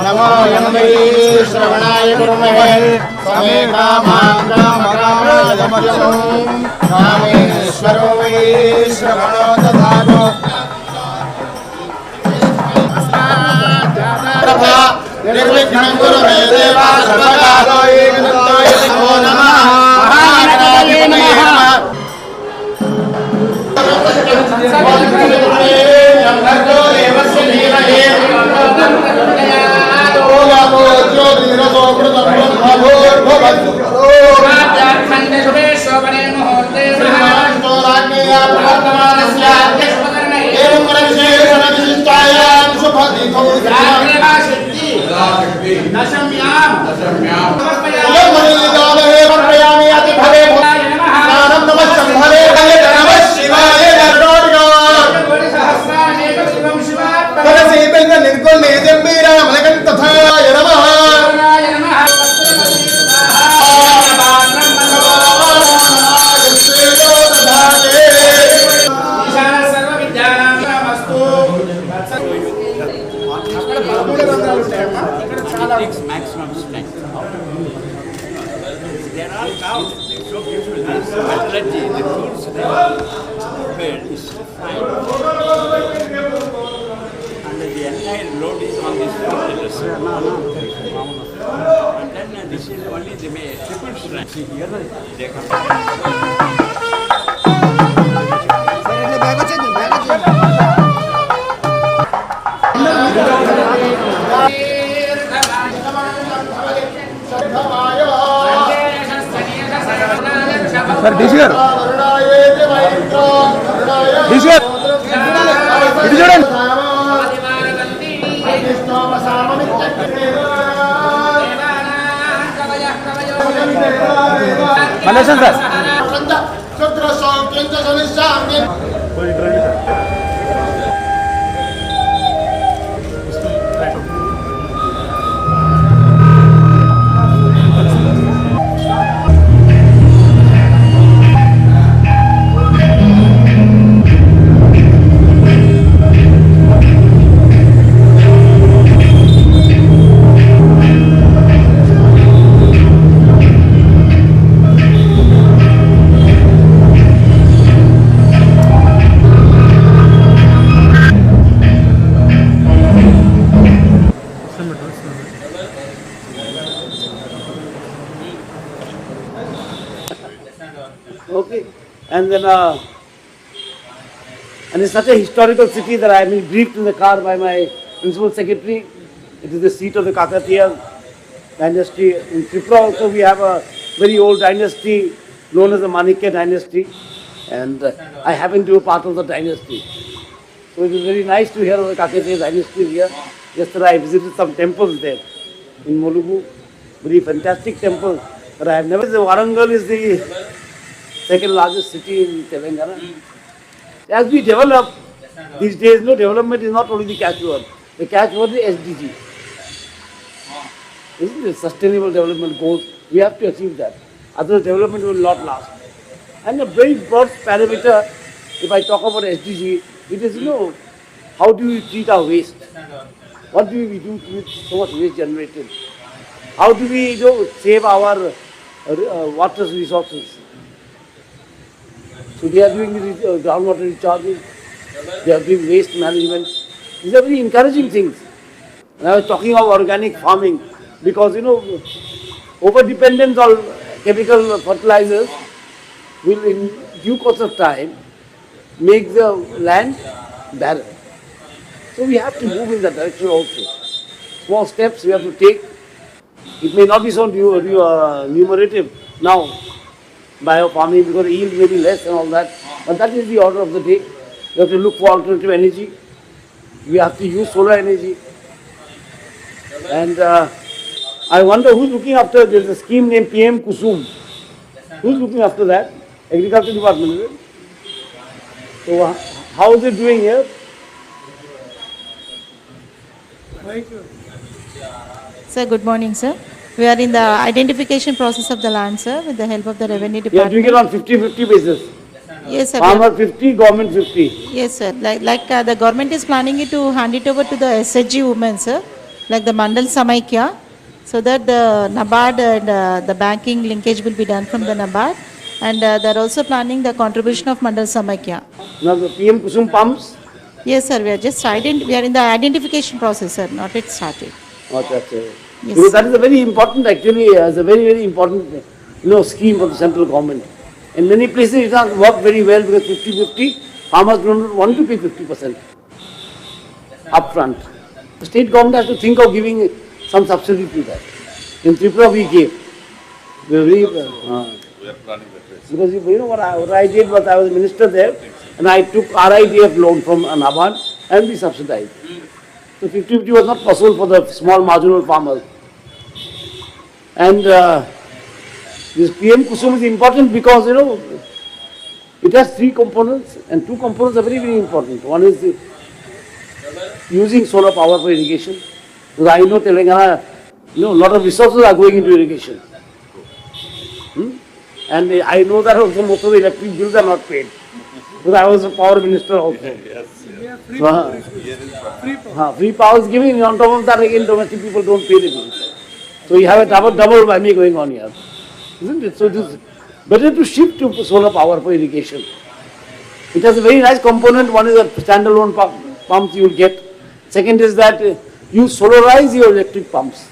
नमो यन्मै श्रवणाय गुरुमहे समे कामाङ्गामकामयमयम् कामेश्वरो वै श्रवणो दधातु निर्विघ्नं कुरु मे देवा सर्वकालो एकनित्याय नमो नमः महागणाय नमः नमो देवस्य धीमहि ओयातो ज्योतिरसो कृतं ब्रह्मभूर्भुवस्सु ओमाद्यात्मन्ते शुभे शोभने मुहूर्ते श्रीमान्तो राज्ञया प्रवर्तमानस्य अध्यक्षपकर्णे एवं विशेषणविशिष्टायां शुभतिथौ दशम्यां समर्पयामि अति भवे स्नानं नमः शम्भवे नमः शिवाय सहस्रानेकशिवं निर्गुणे जम्बीरामलकं तथाय नमः maximum strength. They are all cows. They show beautiful metallurgy. The tools they are prepared is fine. And the entire load is on this and then this is only the triple strength. See here, they come. Sir, this year. This year. It is done. Malaysian sir. Okay, and then and it's such a historical city that I have been briefed in the car by my principal secretary. It is the seat of the Kakatiya dynasty. In Tripura also we have a very old dynasty known as the Manikya dynasty, and I happen to be part of the dynasty. So it is very nice to hear of the Kakatiya dynasty here. Yesterday I visited some temples there in Mulugu, very fantastic temples, but I have never. The Warangal is the second largest city in Telangana. As we develop, these days, development is not only the catchword. The catchword is SDG. Isn't it? Sustainable development goals. We have to achieve that. Otherwise, development will not last. And a very broad parameter, if I talk about SDG, it is, how do we treat our waste? What do we do with so much waste generated? How do we, save our water resources? So they are doing the groundwater recharging, they are doing waste management. These are very encouraging things. And I was talking about organic farming because, over-dependence on chemical fertilizers will in due course of time make the land barren. So we have to move in that direction also. Small steps we have to take. It may not be so numerative now, bio-farming, because the yield may be less and all that. But that is the order of the day. We have to look for alternative energy. We have to use solar energy. And I wonder who's looking after, there is a scheme named PM Kusum. Who's looking after that? Agriculture Department, is it? So how is it doing here? Sir, good morning, sir. We are in the identification process of the land, sir, with the help of the revenue department. You are doing it on 50-50 basis. Yes, sir. Farmer 50, government 50. Yes, sir. Like the government is planning it to hand it over to the SHG women, sir. like the Mandal Samaikya, so that the NABARD and the banking linkage will be done from the NABARD, and they're also planning the contribution of Mandal Samaikya. Now the PM Kusum pumps. Yes, sir, we are just we are in the identification process, sir, not yet started. Okay. Yes, Because that is a very important, actually, as a very important, scheme for the central government. In many places it has worked very well because 50-50, farmers don't want to pay 50% upfront. The state government has to think of giving some subsidy to that. In Tripura we gave. We are planning that. Because what I did was I was a minister there and I took RIDF loan from NABARD and we subsidized. So 50-50 was not possible for the small marginal farmers. And this PM Kusum is important because, it has 3 components and 2 components are very important. One is using solar power for irrigation. Because I know Telangana, a lot of resources are going into irrigation. And I know that also most of the electric bills are not paid. Because I was a power minister also. Free power is given. On top of that, again, domestic people don't pay the bills. So you have a double whammy going on here. Isn't it? So it is better to shift to solar power for irrigation. It has a very nice component. One is a standalone pumps you will get. Second is that you solarize your electric pumps.